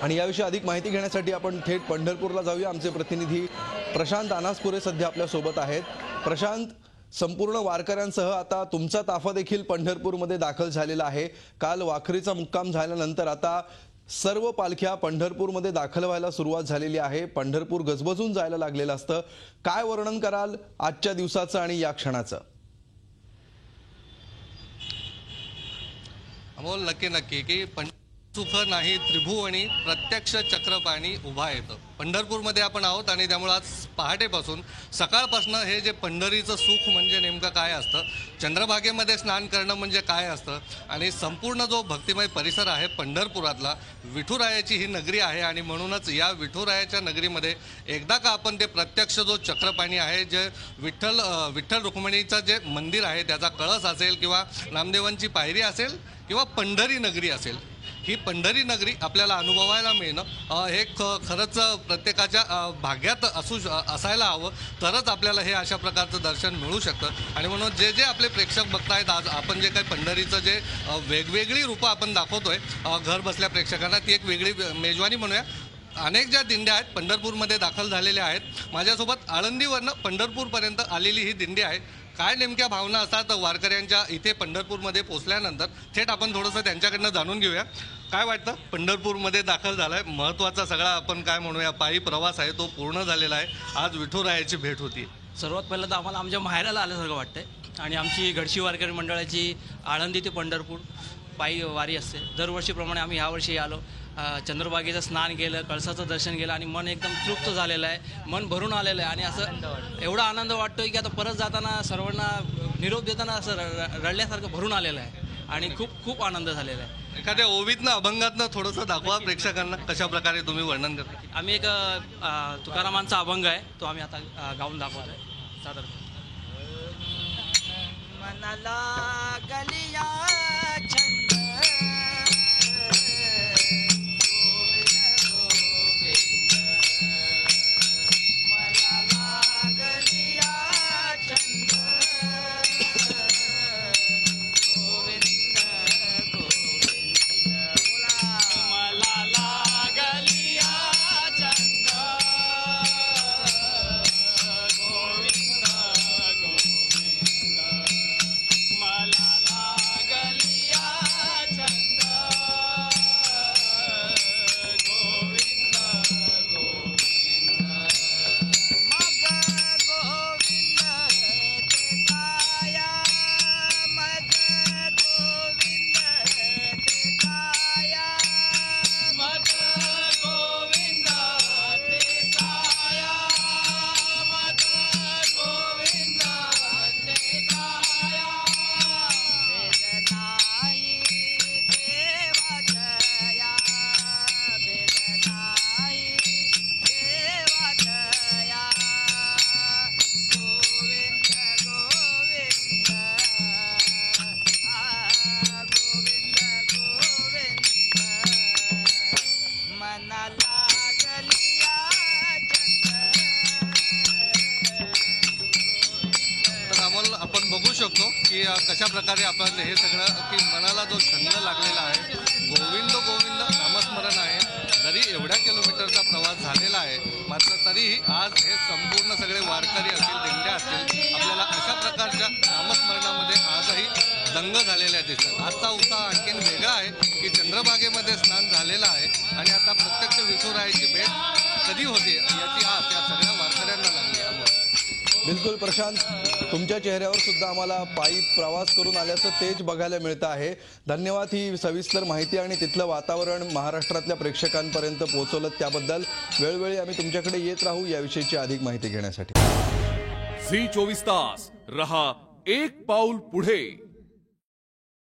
आणि याविषयी अधिक माहिती घेण्यासाठी आपण थेट पंढरपूरला जाऊया। आमचे प्रतिनिधी प्रशांत अनासपुरे सध्या आपल्या सोबत आहेत। प्रशांत, संपूर्ण वारकऱ्यांसह आता तुमचा ताफा देखील पंढरपूरमध्ये दाखल झालेला आहे। काल वाखरीचा मुक्काम झाल्यानंतर आता सर्व पालख्या पंढरपूरमध्ये दाखल व्हायला सुरुवात झालेली आहे। पंढरपूर गजबजून जायला लागलेलं असतं। काय वर्णन कराल आजच्या दिवसाचं आणि या क्षणाचं? अमोल, नक्की की सुख नाही त्रिभुवनी प्रत्यक्ष चक्रपाणी उभा येतं। पंढरपूरमध्ये आपण आहोत आणि त्यामुळे आज पहाटेपासून सकाळपासून हे जे पंढरीचं सुख म्हणजे नेमकं काय असतं, चंद्रभागेमध्ये स्नान करणं म्हणजे काय असतं आणि संपूर्ण जो भक्तिमय परिसर आहे पंढरपुरातला, विठुरायाची ही नगरी आहे आणि म्हणूनच या विठुरायाच्या नगरीमध्ये एकदा का आपण ते प्रत्यक्ष जो चक्रपाणी आहे, जे विठ्ठल रुक्मिणीचं जे मंदिर आहे त्याचा कळस असेल किंवा नामदेवांची पायरी असेल किंवा पंढरी नगरी असेल, ही पंढरी नगरी आपल्याला अनुभवायला मिळणं हे खरंच प्रत्येकाच्या भाग्यात असायला हवं, तरच आपल्याला हे अशा प्रकारचं दर्शन मिळू शकतं। आणि म्हणून जे आपले प्रेक्षक बघतायत, आज आपण जे काही पंढरीचं जे वेगवेगळी रूपं आपण दाखवतोय घर बसल्या प्रेक्षकांना, ती एक वेगळी मेजवानी म्हणूया। अनेक ज्या दिंड्या आहेत पंढरपूरमध्ये दाखल झालेल्या आहेत। माझ्यासोबत आळंदीवरनं पंढरपूरपर्यंत आलेली ही दिंडी आहे। काय नेमक्या भावना असतात वारकऱ्यांच्या इथे पंढरपूरमध्ये पोहोचल्यानंतर, थेट आपण थोडंसं त्यांच्याकडनं जाणून घेऊया। काय वाटतं, पंढरपूरमध्ये दाखल झालाय, महत्त्वाचा सगळा आपण काय म्हणूया पायी प्रवास आहे तो पूर्ण झालेला आहे, आज विठुरायाची भेट होती। सर्वात पहिलं तर आम्हाला आमच्या माहेराला आल्यासारखं वाटतंय आणि आमची घडशी वारकरी मंडळाची आळंदी ते पंढरपूर पायी वारी असते। दरवर्षीप्रमाणे आम्ही ह्यावर्षी आलो, चंद्रभागेचं स्नान केलं, कळसाचं दर्शन केलं आणि मन एकदम तृप्त झालेलं आहे, मन भरून आलेलं आहे आणि असं एवढा आनंद वाटतोय की आता परत जाताना सर्वांना निरोप देताना असं रडल्यासारखं भरून आलेलं आहे आणि खूप खूप आनंद झालेला आहे। एखाद्या ओवीतनं अभंगातनं थोडंसं दाखवा प्रेक्षकांना, कशा प्रकारे तुम्ही वर्णन करता। आम्ही एक तुकारामांचा अभंग आहे तो आम्ही आता गाऊन दाखवतो आहे सादर। मनाला गलिया छंद आपण बघू शकतो की कशा प्रकारे आपण हे सगळं की मनाला जो छंद लागलेला आहे, गोविंद गोविंद नामस्मरण आहे। जरी एवढ्या किलोमीटरचा प्रवास झालेला आहे, मात्र तरीही आज हे संपूर्ण सगळे वारकरी असतील, दिंड्या असतील, आपल्याला अशा प्रकारच्या नामस्मरणामध्ये आजही दंग झालेल्या दिसतात। आजचा उत्साह आणखीन वेगळा आहे की चंद्रभागेमध्ये स्नान झालेलं आहे आणि आता प्रत्यक्ष विठुरायाची भेट कधी होते याची आस या सगळ्या वारकऱ्यांना लागली आहे। बिलकुल प्रशांत, तुमच्या चेहऱ्यावर सुद्धा आम्हाला पायी प्रवास करून आल्याचं तेज बघायला मिळतं आहे। धन्यवाद ही सविस्तर माहिती आणि तिथलं वातावरण महाराष्ट्रातल्या प्रेक्षकांपर्यंत पोहोचवलं त्याबद्दल। वेळोवेळी आम्ही तुमच्याकडे येत राहू याविषयीची अधिक माहिती घेण्यासाठी। झी 24 तास रहा एक पाऊल पुढे।